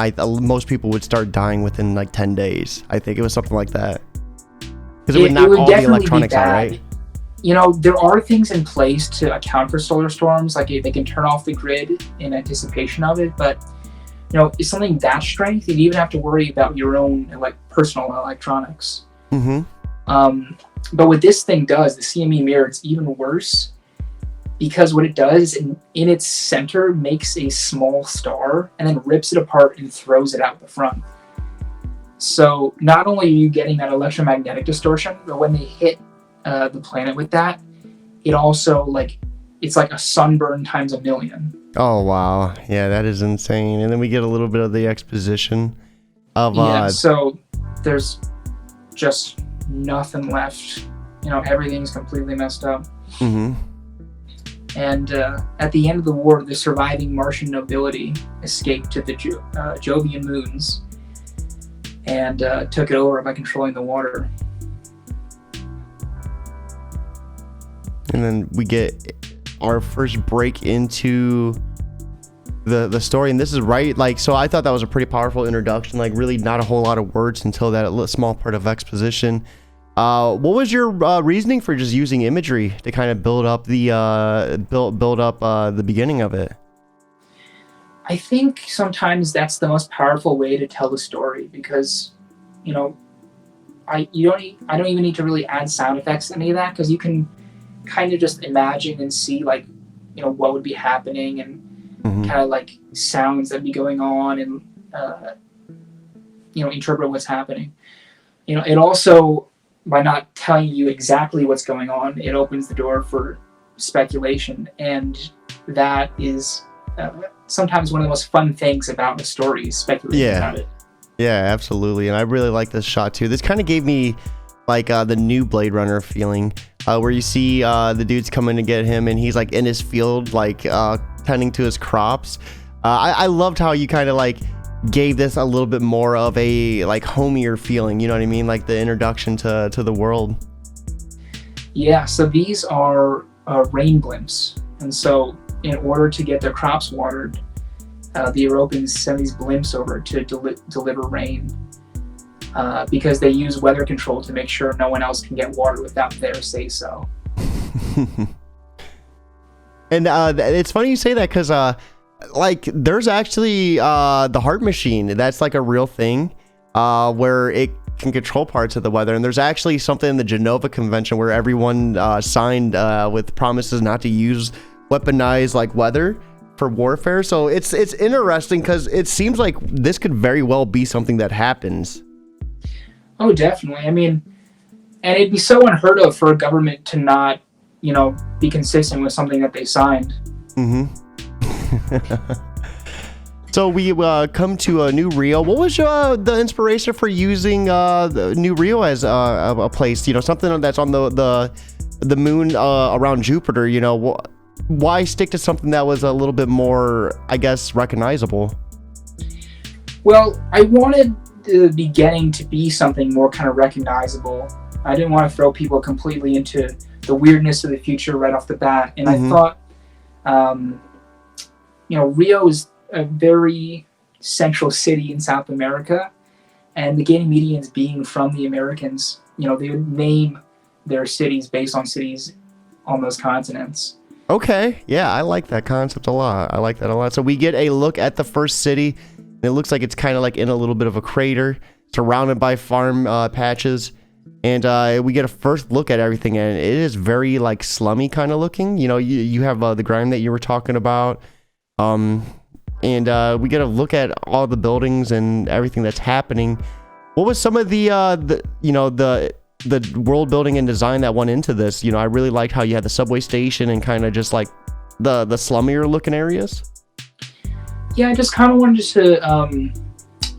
Speaker 1: most people would start dying within like 10 days. I think it was something like that. Because it would knock all the electronics out, right?
Speaker 2: There are things in place to account for solar storms, like they can turn off the grid in anticipation of it, but it's something that strength, you'd even have to worry about your own personal electronics. But what this thing does, the CME mirror, it's even worse, because what it does in its center makes a small star and then rips it apart and throws it out the front. So not only are you getting that electromagnetic distortion, but when they hit the planet with that, it also it's like a sunburn times a million.
Speaker 1: Oh wow, yeah, that is insane. And then we get a little bit of the exposition of
Speaker 2: so there's just nothing left. Everything's completely messed up. And at the end of the war, the surviving Martian nobility escaped to the Jovian moons and took it over by controlling the water.
Speaker 1: And then we get our first break into the story, and this is right, so I thought that was a pretty powerful introduction, really not a whole lot of words until that small part of exposition. What was your reasoning for just using imagery to kind of build up the the beginning of it?
Speaker 2: I think sometimes that's the most powerful way to tell the story, because I don't even need to really add sound effects to any of that, because you can kind of just imagine and see what would be happening, and kind of sounds that'd be going on, and interpret what's happening. It also, by not telling you exactly what's going on, it opens the door for speculation, and that is sometimes one of the most fun things about the story, is speculating about it.
Speaker 1: Yeah, absolutely. And I really like this shot too. This kind of gave me the new Blade Runner feeling, where you see the dudes coming to get him, and he's in his field, tending to his crops. I loved how you kind of gave this a little bit more of a homier feeling, you know what I mean? The introduction to the world.
Speaker 2: Yeah, so these are rain blimps, and so in order to get their crops watered, the Europeans send these blimps over to deliver rain, because they use weather control to make sure no one else can get water without their say-so.
Speaker 1: And it's funny you say that, because there's actually the heart machine. That's a real thing, where it can control parts of the weather. And there's actually something in the Geneva Convention where everyone signed with promises not to use weaponized weather for warfare. So it's interesting, because it seems like this could very well be something that happens.
Speaker 2: Oh, definitely. I mean, and it'd be so unheard of for a government to not, be consistent with something that they signed.
Speaker 1: So we come to a New Rio. What was the inspiration for using the New Rio as a place? Something that's on the moon around Jupiter. Why stick to something that was a little bit more, I guess, recognizable?
Speaker 2: Well, I wanted the beginning to be something more kind of recognizable. I didn't want to throw people completely into the weirdness of the future right off the bat. And I thought, Rio is a very central city in South America, and the Ganymedeans being from the Americans, they would name their cities based on cities on those continents. Okay,
Speaker 1: yeah, I like that concept a lot. So we get a look at the first city. It looks like it's kind of in a little bit of a crater, surrounded by farm patches. And we get a first look at everything, and it is very slummy kind of looking. You have the grime that you were talking about. And we get a look at all the buildings and everything that's happening. What was some of the world building and design that went into this? I really liked how you had the subway station and kind of just like the slummier looking areas.
Speaker 2: Yeah, I just kind of wanted to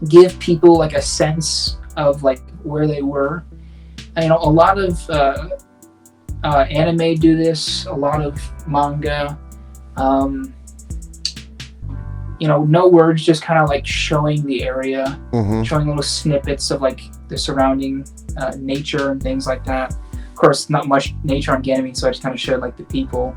Speaker 2: give people like a sense of like where they were. And, a lot of anime do this, a lot of manga. No words, just kind of like showing the area, showing little snippets of like the surrounding nature and things like that. Of course, not much nature on Ganymede, so I just kind of showed like the people.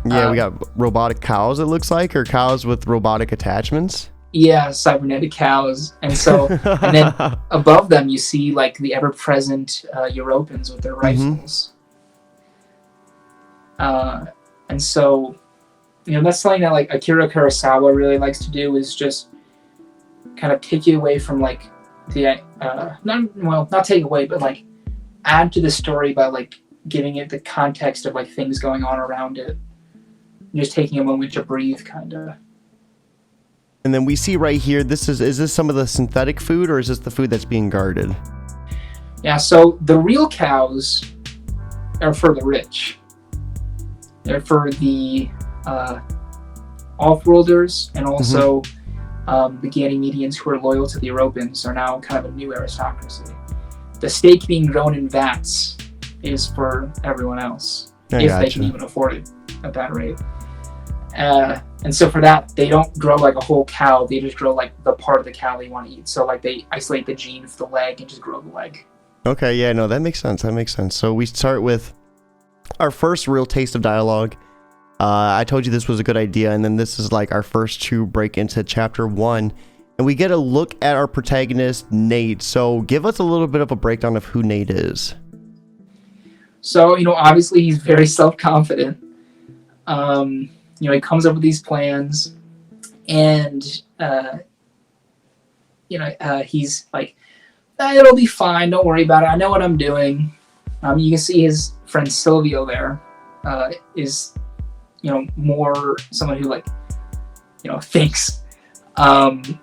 Speaker 1: Yeah, we got robotic cows, it looks like, or cows with robotic attachments.
Speaker 2: Yeah, cybernetic cows. And so, and then above them, you see like the ever-present Europeans with their rifles. And so, that's something that like Akira Kurosawa really likes to do, is just kind of take you away from like the not take away, but like add to the story by like giving it the context of like things going on around it, just taking a moment to breathe, kind of.
Speaker 1: And then we see right here, is this some of the synthetic food, or is this the food that's being guarded?
Speaker 2: Yeah, so the real cows are for the rich. They're for the off-worlders, and also the Ganymedians who are loyal to the Europeans are now kind of a new aristocracy. The steak being grown in vats is for everyone else, if they can even afford it at that rate. And so for that, they don't grow like a whole cow, they just grow like the part of the cow they want to eat. So like they isolate the gene for the leg and just grow the leg.
Speaker 1: Okay, yeah, no, that makes sense. So we start with our first real taste of dialogue. I told you this was a good idea, and then this is like our first to break into chapter 1, and we get a look at our protagonist, Nate. So give us a little bit of a breakdown of who Nate is.
Speaker 2: So, obviously he's very self-confident. He comes up with these plans, and, he's like, it'll be fine, don't worry about it, I know what I'm doing. You can see his friend Silvio there is, more someone who like, thinks. And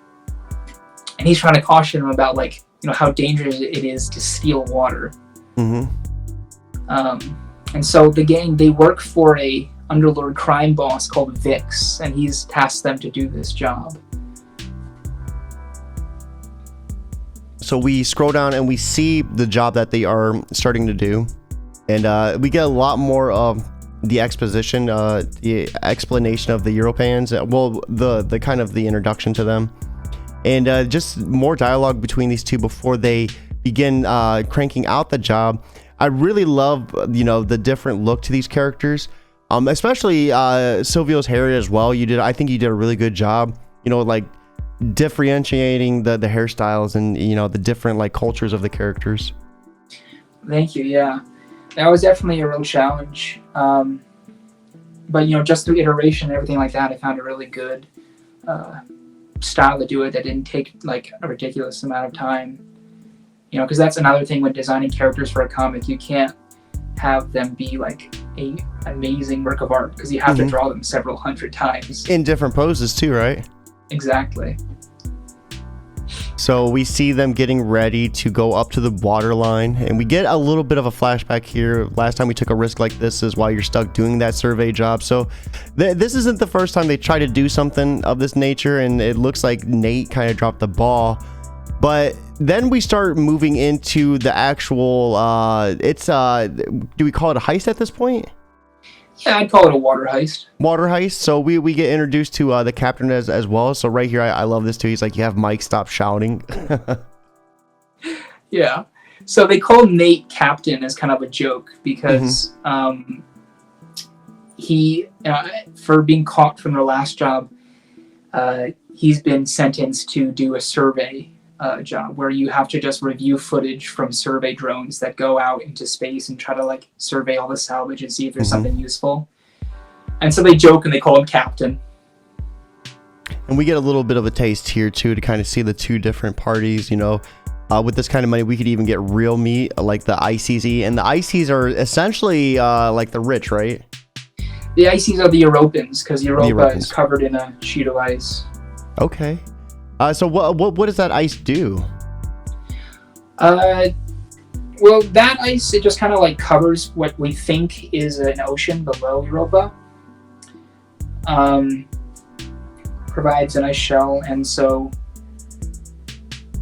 Speaker 2: he's trying to caution him about like, how dangerous it is to steal water. And so the gang, they work for a underlord crime boss called Vix, and he's tasked them to do this job.
Speaker 1: So we scroll down and we see the job that they are starting to do, and we get a lot more of the exposition, the explanation of the Europeans, the kind of the introduction to them, and just more dialogue between these two before they begin cranking out the job. I really love the different look to these characters, especially Silvio's hair as well. I think you did a really good job, like differentiating the hairstyles and the different like cultures of the characters.
Speaker 2: Thank you. Yeah, that was definitely a real challenge, but just through iteration and everything like that, I found a really good style to do it that didn't take like a ridiculous amount of time, because that's another thing when designing characters for a comic. You can't have them be like a amazing work of art, because you have to draw them several hundred times
Speaker 1: in different poses too, right?
Speaker 2: Exactly.
Speaker 1: So we see them getting ready to go up to the water line, and we get a little bit of a flashback here. Last time we took a risk like this is while you're stuck doing that survey job. So this isn't the first time they try to do something of this nature, and it looks like Nate kind of dropped the ball. But then we start moving into the actual do we call it a heist at this point?
Speaker 2: Yeah, I'd call it a water heist.
Speaker 1: Water heist. So we get introduced to the captain as well. So right here, I love this too. He's like, you have Mike, stop shouting.
Speaker 2: Yeah. So they call Nate captain as kind of a joke, because he, for being caught from their last job, he's been sentenced to do a survey job where you have to just review footage from survey drones that go out into space and try to like survey all the salvage and see if there's something useful. And so they joke and they call him captain.
Speaker 1: And we get a little bit of a taste here too, to kind of see the two different parties. With this kind of money, we could even get real meat like the ICZ, and the ICs are essentially like the rich, right?
Speaker 2: The ICs are the Europeans, because Europa is covered in a sheet of ice.
Speaker 1: Okay. So what does that ice do?
Speaker 2: Uh, well, that ice, it just kind of like covers what we think is an ocean below Europa. Provides a nice shell, and so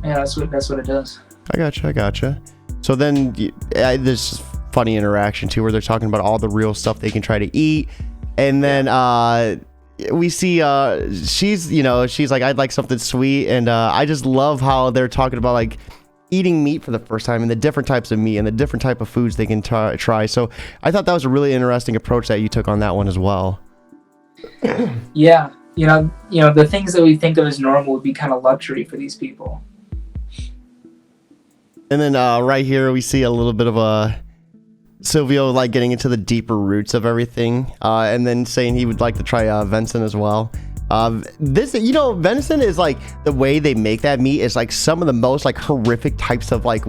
Speaker 2: yeah, that's what it does.
Speaker 1: I gotcha. So then this funny interaction too, where they're talking about all the real stuff they can try to eat, and then we see she's like, I'd like something sweet, and I just love how they're talking about like eating meat for the first time and the different types of meat and the different type of foods they can try. So I thought that was a really interesting approach that you took on that one as well.
Speaker 2: Yeah, you know, the things that we think of as normal would be kind of luxury for these people.
Speaker 1: And then right here we see a little bit of a Silvio like getting into the deeper roots of everything, and then saying he would like to try venison as well. This, venison is like, the way they make that meat is like some of the most like horrific types of like,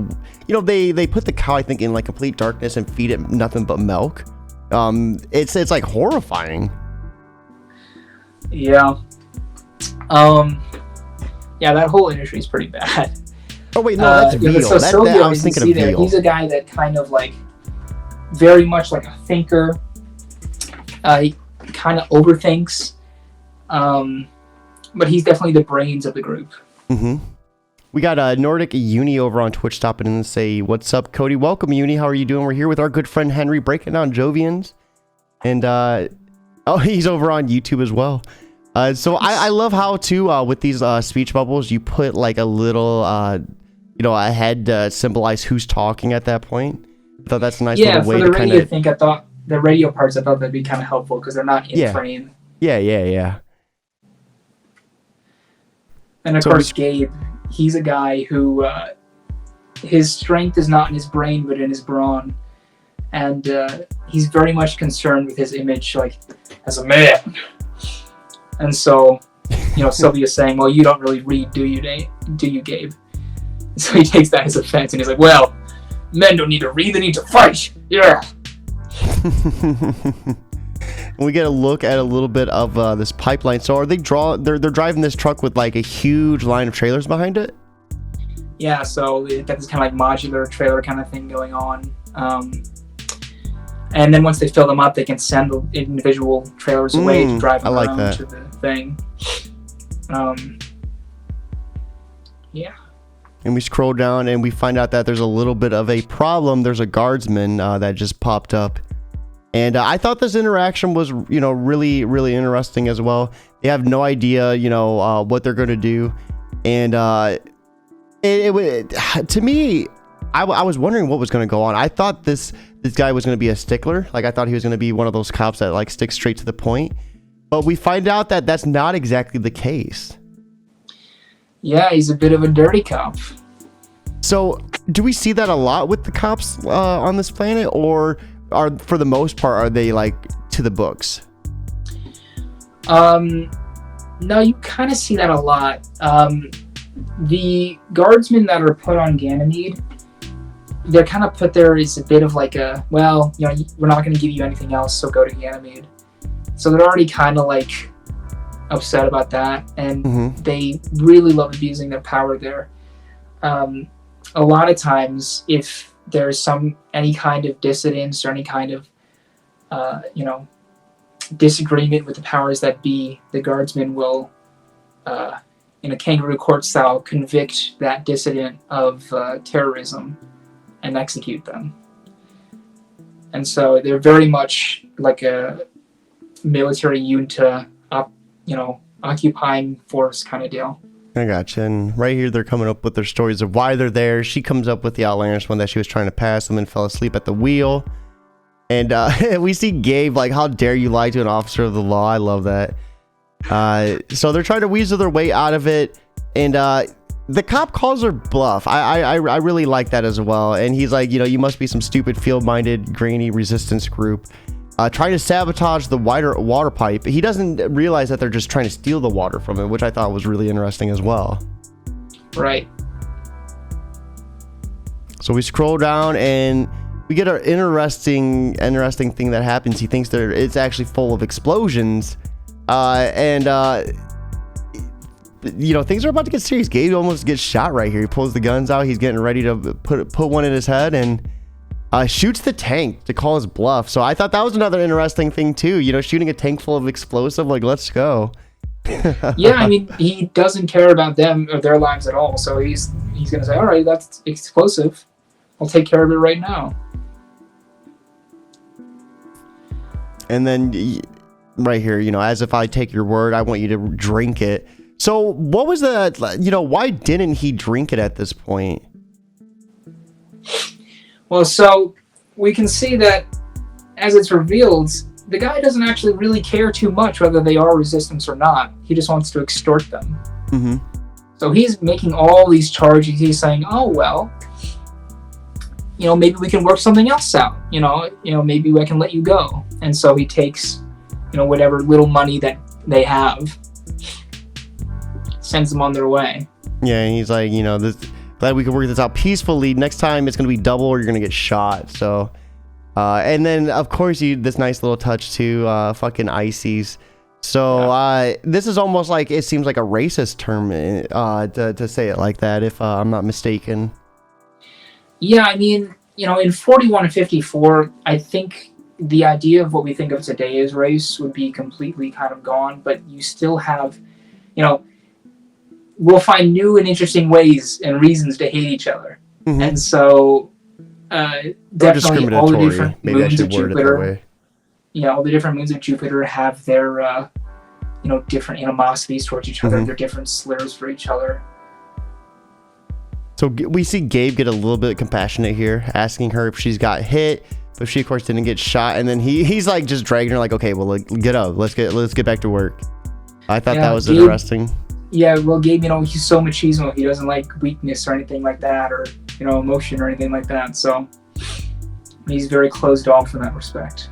Speaker 1: they put the cow, I think, in like complete darkness and feed it nothing but milk. It's like horrifying.
Speaker 2: Yeah. Yeah, that whole industry is pretty bad.
Speaker 1: Oh wait, no, that's veal.
Speaker 2: So Silvio,
Speaker 1: I was thinking of veal.
Speaker 2: He's a guy that kind of like, very much like a thinker. He kind of overthinks. But he's definitely the brains of the group. Mm-hmm.
Speaker 1: We got Nordic Uni over on Twitch stopping in and say, "What's up, Cody? Welcome, Uni. How are you doing? We're here with our good friend Henry breaking down Jovians." And he's over on YouTube as well. So I love how too with these speech bubbles you put like a little a head to symbolize who's talking at that point. I thought that's a nice little way to kind of.
Speaker 2: I thought the radio parts, I thought that'd be kind of helpful because they're not in frame.
Speaker 1: Yeah.
Speaker 2: And of course, Gabe, he's a guy who his strength is not in his brain but in his brawn, and he's very much concerned with his image, like as a man. And so, Sylvia's saying, "Well, you don't really read, do you, Gabe?" So he takes that as offense, and he's like, "Well, men don't need to read; they need to fight." Yeah.
Speaker 1: We get a look at a little bit of this pipeline. So are they they're driving this truck with like a huge line of trailers behind it?
Speaker 2: Yeah, so they got this kind of like modular trailer kind of thing going on. And then once they fill them up, they can send the individual trailers away to drive them around to the thing. Yeah.
Speaker 1: And we scroll down and we find out that there's a little bit of a problem. There's a guardsman that just popped up. And I thought this interaction was, really, really interesting as well. They have no idea, what they're going to do. And to me, I was wondering what was going to go on. I thought this guy was going to be a stickler. Like, I thought he was going to be one of those cops that like sticks straight to the point. But we find out that that's not exactly the case.
Speaker 2: Yeah, he's a bit of a dirty cop. So
Speaker 1: do we see that a lot with the cops on this planet, or for the most part, are they like to the books?
Speaker 2: No, you kind of see that a lot. The guardsmen that are put on Ganymede, they're kind of put there as a bit of like we're not going to give you anything else, so go to Ganymede. So they're already kind of like upset about that, and they really love abusing their power there. A lot of times, if there's any kind of dissidence or any kind of disagreement with the powers that be, the guardsmen will in a kangaroo court style convict that dissident of terrorism and execute them. And so they're very much like a military junta, occupying force kind of deal.
Speaker 1: I gotcha. And right here, they're coming up with their stories of why they're there. She comes up with the outlandish one that she was trying to pass and then fell asleep at the wheel. And we see Gabe like, "How dare you lie to an officer of the law?" I love that. So they're trying to weasel their way out of it. And the cop calls her bluff. I really like that as well. And he's like, "You must be some stupid field-minded, grainy resistance group trying to sabotage the water pipe." He doesn't realize that they're just trying to steal the water from it, which I thought was really interesting as well.
Speaker 2: Right.
Speaker 1: So we scroll down and we get an interesting thing that happens. He thinks it's actually full of explosions, and things are about to get serious. Gabe almost gets shot right here. He pulls the guns out. He's getting ready to put one in his head and shoots the tank to call his bluff. So I thought that was another interesting thing too. Shooting a tank full of explosive, like, let's go.
Speaker 2: Yeah, I mean, he doesn't care about them or their lives at all. So he's gonna say, all right, that's explosive. I'll take care of it right now.
Speaker 1: And then right here, as if I take your word, I want you to drink it. So what was why didn't he drink it at this point?
Speaker 2: Well, so we can see that as it's revealed, the guy doesn't actually really care too much whether they are resistance or not. He just wants to extort them.
Speaker 1: Mm-hmm.
Speaker 2: So he's making all these charges. He's saying, oh, well, maybe we can work something else out. Maybe I can let you go. And so he takes, whatever little money that they have, sends them on their way.
Speaker 1: Yeah, and he's like, glad we could work this out peacefully. Next time it's going to be double or you're going to get shot. So, and then, of course, this nice little touch to fucking ices. So this is almost like, it seems like a racist term to say it like that, if I'm not mistaken.
Speaker 2: Yeah, I mean, in 41 and 54, I think the idea of what we think of today as race would be completely kind of gone, but you still have, we'll find new and interesting ways and reasons to hate each other. Mm-hmm. And so definitely all the different moons of Jupiter, all the different moons of Jupiter have their different animosities towards each other, their different slurs for each other.
Speaker 1: So we see Gabe get a little bit compassionate here, asking her if she's got hit, but she of course didn't get shot. And then he's like just dragging her, like, okay, well, get up, let's get back to work. I thought that was interesting. Yeah,
Speaker 2: well, Gabe, he's so machismo. He doesn't like weakness or anything like that, or emotion or anything like that. So he's very closed off in that respect.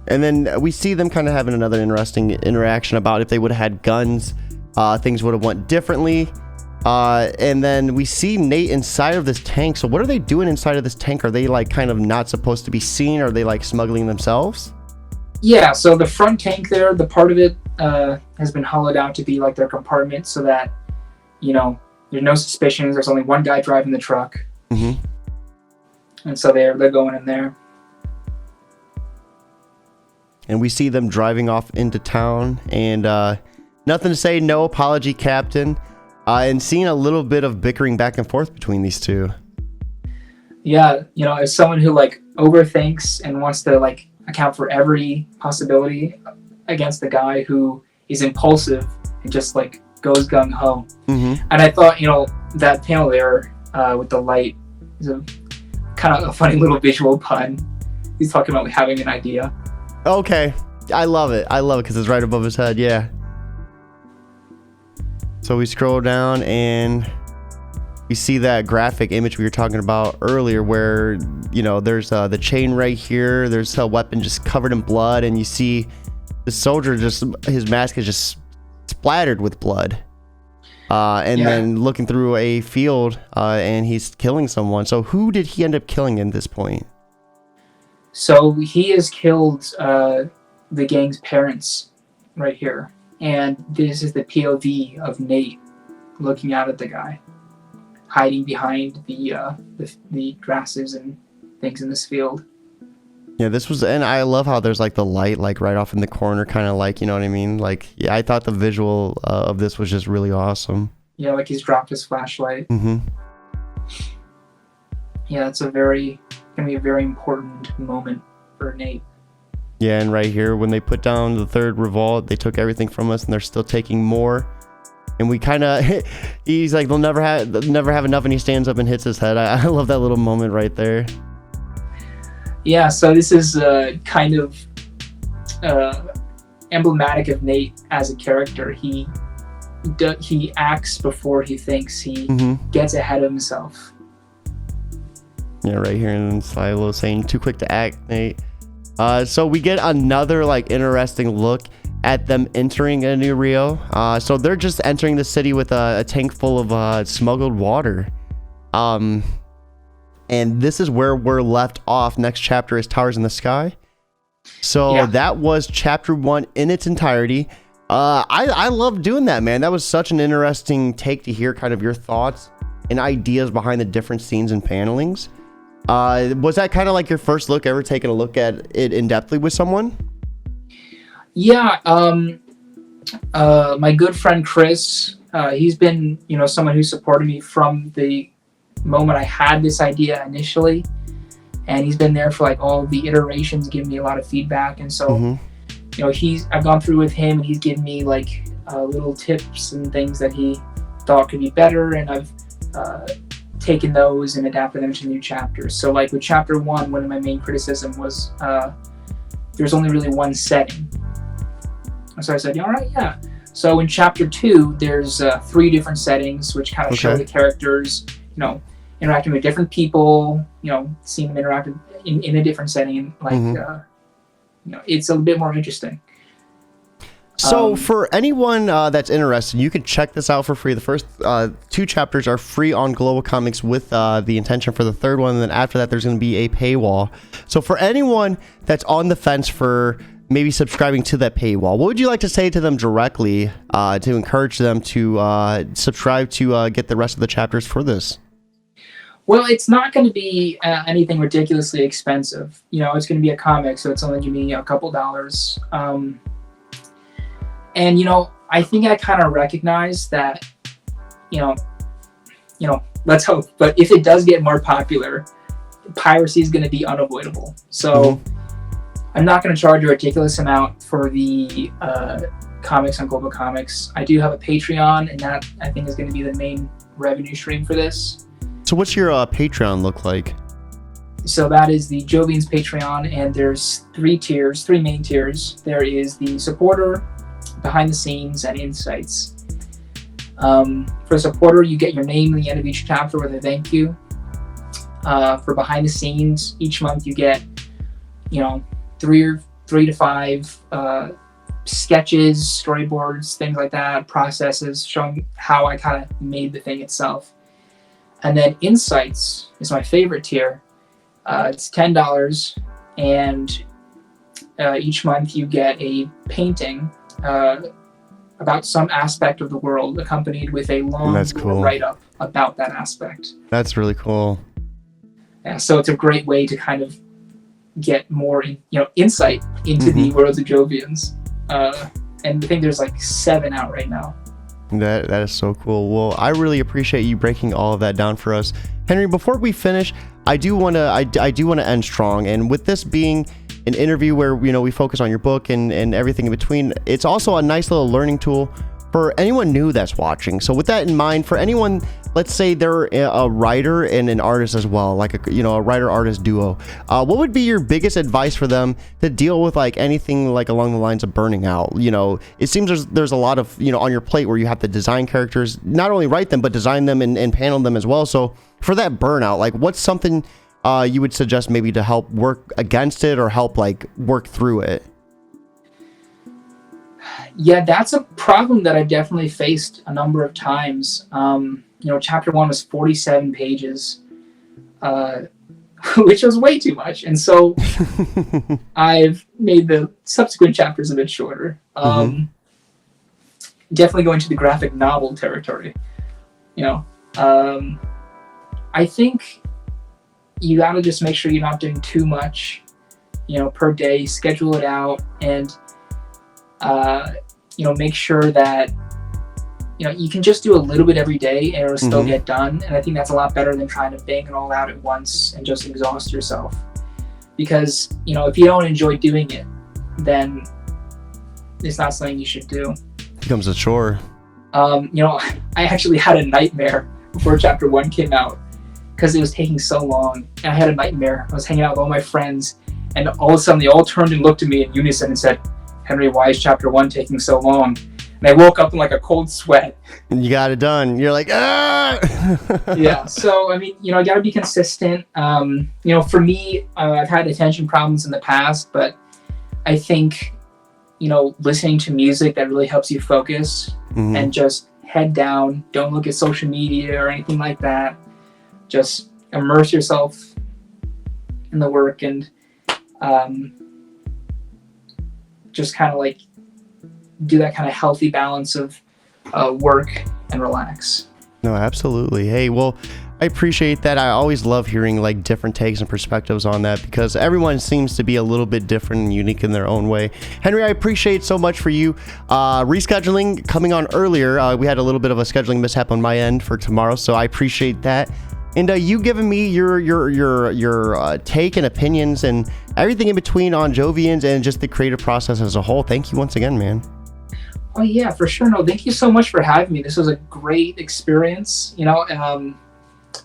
Speaker 1: And then we see them kind of having another interesting interaction about if they would have had guns, things would have went differently. And then we see Nate inside of this tank. So what are they doing inside of this tank? Are they like kind of not supposed to be seen? Are they like smuggling themselves?
Speaker 2: Yeah, so the front tank there, the part of it has been hollowed out to be like their compartment so that, there's no suspicions. There's only one guy driving the truck. Mm-hmm. And so they're going in there.
Speaker 1: And we see them driving off into town, and nothing to say, no apology, Captain. And seeing a little bit of bickering back and forth between these two.
Speaker 2: Yeah, as someone who overthinks and wants to account for every possibility against the guy who is impulsive and just goes gung ho. Mm-hmm. And I thought, that panel there with the light is a kind of a funny little visual pun. He's talking about having an idea.
Speaker 1: Okay, I love it because it's right above his head. Yeah. So we scroll down and we see that graphic image we were talking about earlier where, there's the chain right here. There's a weapon just covered in blood, and you see the soldier his mask is just splattered with blood. Then looking through a field and he's killing someone. So who did he end up killing at this point?
Speaker 2: So he has killed the gang's parents right here. And this is the POV of Nate looking out at the guy, hiding behind the grasses and things in this field.
Speaker 1: Yeah, and I love how there's the light right off in the corner, kind of you know what I mean? I thought the visual of this was just really awesome.
Speaker 2: Yeah, he's dropped his flashlight.
Speaker 1: Mm-hmm.
Speaker 2: Yeah, it's gonna be a very important moment for Nate.
Speaker 1: Yeah, and right here, when they put down the third revolt, they took everything from us, and they're still taking more. And we kind of, he's like, they'll never have enough, and he stands up and hits his head. I love that little moment right there.
Speaker 2: Yeah, so this is kind of emblematic of Nate as a character. He acts before he thinks. He gets ahead of himself.
Speaker 1: Yeah, right here in Silo saying, too quick to act, Nate. So we get another interesting look at them entering a new Rio. So they're just entering the city with a tank full of smuggled water. And this is where we're left off. Next chapter is Towers in the Sky. So that was chapter 1 in its entirety. I love doing that, man. That was such an interesting take to hear kind of your thoughts and ideas behind the different scenes and panelings. Was that kind of like your first look ever taking a look at it in depthly with someone?
Speaker 2: Yeah. My good friend Chris, he's been, someone who supported me from the moment I had this idea initially, and he's been there for like all the iterations, giving me a lot of feedback. And so, I've gone through with him, and he's given me like little tips and things that he thought could be better, and I've taken those and adapted them to new chapters. So like with chapter 1, one of my main criticism was there's only really one setting. So I said, all right, yeah. So in chapter 2, there's 3 different settings, which kind of show the characters, interacting with different people, seeing them interact in a different setting, like, it's a bit more interesting.
Speaker 1: So for anyone that's interested, you can check this out for free. The first 2 chapters are free on Global Comics with the intention for the 3rd one. And then after that, there's going to be a paywall. So for anyone that's on the fence for maybe subscribing to that paywall, what would you like to say to them directly to encourage them to subscribe to get the rest of the chapters for this?
Speaker 2: Well, it's not going to be anything ridiculously expensive. It's going to be a comic, so it's only going to be a couple dollars. And, I think I kind of recognize that, let's hope. But if it does get more popular, piracy is going to be unavoidable. So I'm not going to charge a ridiculous amount for the comics on Global Comics. I do have a Patreon, and that, I think, is going to be the main revenue stream for this.
Speaker 1: So what's your Patreon look like?
Speaker 2: So that is the Jovians Patreon, and there's 3 main tiers. There is the supporter, behind the scenes, and insights. For the supporter, you get your name at the end of each chapter with a thank you. For behind the scenes, each month you get, 3 to 5 sketches, storyboards, things like that, processes showing how I kind of made the thing itself. And then insights is my favorite tier. It's $10, and each month you get a painting about some aspect of the world, accompanied with a long write-up about that aspect. That's
Speaker 1: really cool.
Speaker 2: Yeah, so it's a great way to kind of get more, insight into the world of Jovians. And I think there's like 7 out right now.
Speaker 1: That is so cool. Well, I really appreciate you breaking all of that down for us, Henry. Before we finish, I do want to end strong, and with this being an interview where we focus on your book and everything in between, it's also a nice little learning tool for anyone new that's watching. So with that in mind, for anyone, let's say they're a writer and an artist as well, like a writer-artist duo, what would be your biggest advice for them to deal with like anything like along the lines of burning out? It seems there's a lot of on your plate where you have to design characters, not only write them but design them and panel them as well. So for that burnout, like what's something you would suggest maybe to help work against it or help like work through it?
Speaker 2: Yeah, that's a problem that I've definitely faced a number of times. Chapter 1 was 47 pages, which was way too much. And so I've made the subsequent chapters a bit shorter. Definitely going to the graphic novel territory. I think you got to just make sure you're not doing too much, per day, schedule it out, and, make sure that, you can just do a little bit every day and it'll still get done. And I think that's a lot better than trying to bang it all out at once and just exhaust yourself. Because, if you don't enjoy doing it, then it's not something you should do.
Speaker 1: It becomes a chore.
Speaker 2: I actually had a nightmare before chapter 1 came out, because it was taking so long. And I had a nightmare. I was hanging out with all my friends, and all of a sudden they all turned and looked at me in unison and said, "Henry, why is chapter 1 taking so long?" And I woke up in like a cold sweat.
Speaker 1: And you got it done. You're like, ah!
Speaker 2: Yeah. So, I got to be consistent. For me, I've had attention problems in the past, but I think, listening to music that really helps you focus and just head down. Don't look at social media or anything like that. Just immerse yourself in the work, and just kind of like do that kind of healthy balance of work and relax.
Speaker 1: No, absolutely. Hey, well, I appreciate that. I always love hearing like different takes and perspectives on that because everyone seems to be a little bit different and unique in their own way. Henry, I appreciate so much for you rescheduling, coming on earlier. We had a little bit of a scheduling mishap on my end for tomorrow, so I appreciate that. And you giving me your take and opinions and everything in between on Jovians and just the creative process as a whole. Thank you once again, man.
Speaker 2: Oh yeah, for sure. No, thank you so much for having me. This was a great experience. You know,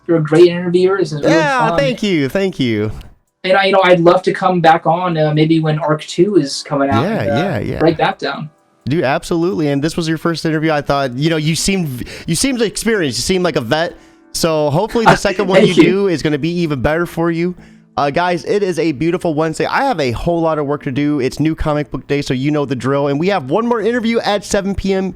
Speaker 2: you're a great interviewer. This is really fun.
Speaker 1: Thank you.
Speaker 2: And I'd love to come back on maybe when Arc 2 is coming out.
Speaker 1: Yeah.
Speaker 2: Break that down.
Speaker 1: Dude, absolutely. And this was your first interview. I thought, you seemed experienced. You seemed like a vet. So hopefully the second one you do is going to be even better for you. Guys, it is a beautiful Wednesday. I have a whole lot of work to do. It's new comic book day, so you know the drill. And we have one more interview at 7 p.m.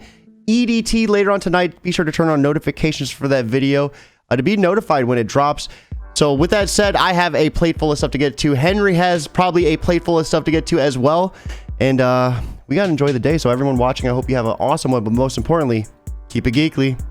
Speaker 1: EDT later on tonight. Be sure to turn on notifications for that video to be notified when it drops. So with that said, I have a plate full of stuff to get to. Henry has probably a plate full of stuff to get to as well. And we got to enjoy the day. So everyone watching, I hope you have an awesome one. But most importantly, keep it geekly.